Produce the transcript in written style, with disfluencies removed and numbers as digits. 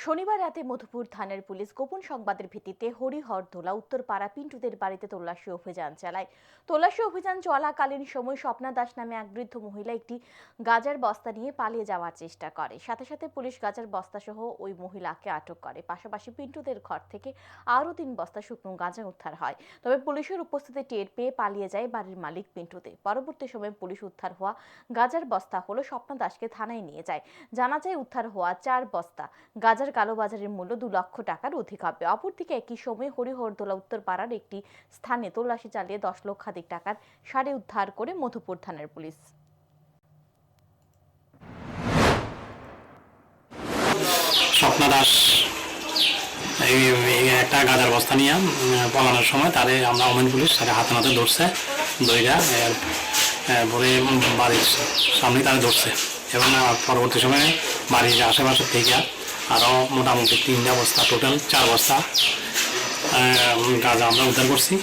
শনিবার রাতে মধুপুর থানার পুলিশ গোপন সংবাদের ভিত্তিতে হরিহরদোলা উত্তরপাড়া পিন্টুদের বাড়িতে তল্লাশি অভিযান চালায়। তল্লাশি অভিযান চলাকালীন সময় স্বপ্না দাস নামে এক বৃদ্ধ মহিলা একটি গাঁজার বস্তা নিয়ে পালিয়ে যাওয়ার চেষ্টা করে। সাথে সাথে পুলিশ গাঁজার বস্তা সহ ওই মহিলাকে আটক করে। পাশাপাশি পিন্টুদের ঘর থেকে আরও ৩ বস্তা শুকনো গাঁজা উদ্ধার হয়। তবে পুলিশের উপস্থিতি টের পেয়ে পালিয়ে যায় বাড়ির মালিক পিন্টুতে। পরবর্তী সময়ে পুলিশ উদ্ধার হওয়া গাঁজার বস্তা হলো স্বপ্না দাসকে থানায় নিয়ে যায়। জানা যায় উদ্ধার হওয়া ৪ বস্তা গাঁজার কালোবাজারের মূল্য ২ লক্ষ টাকার অধিক হবে। অপরদিকে একই সময়ে হরিহরদোলা উত্তরপাড়ার একটি স্থানে তল্লাশি চালিয়ে ১০ লক্ষাধিক টাকার সারে উদ্ধার করে মধুপুর থানার পুলিশ। স্বপ্না দাস এই একটা গাঁজার বস্তা নিয়ে পলানোর সময় তারে আমরা ওমেন পুলিশ তাকে হাতে নাতে ধরছে, দইরা পরে বাড়ির সামনে তারা ধরছে এবং পরবর্তী সময়ে বাড়ির আশেপাশে থেকে আরও মোটামুটি ৩টা বস্তা, টোটাল ৪ বস্তা গাঁজা আমরা উদ্ধার করছি।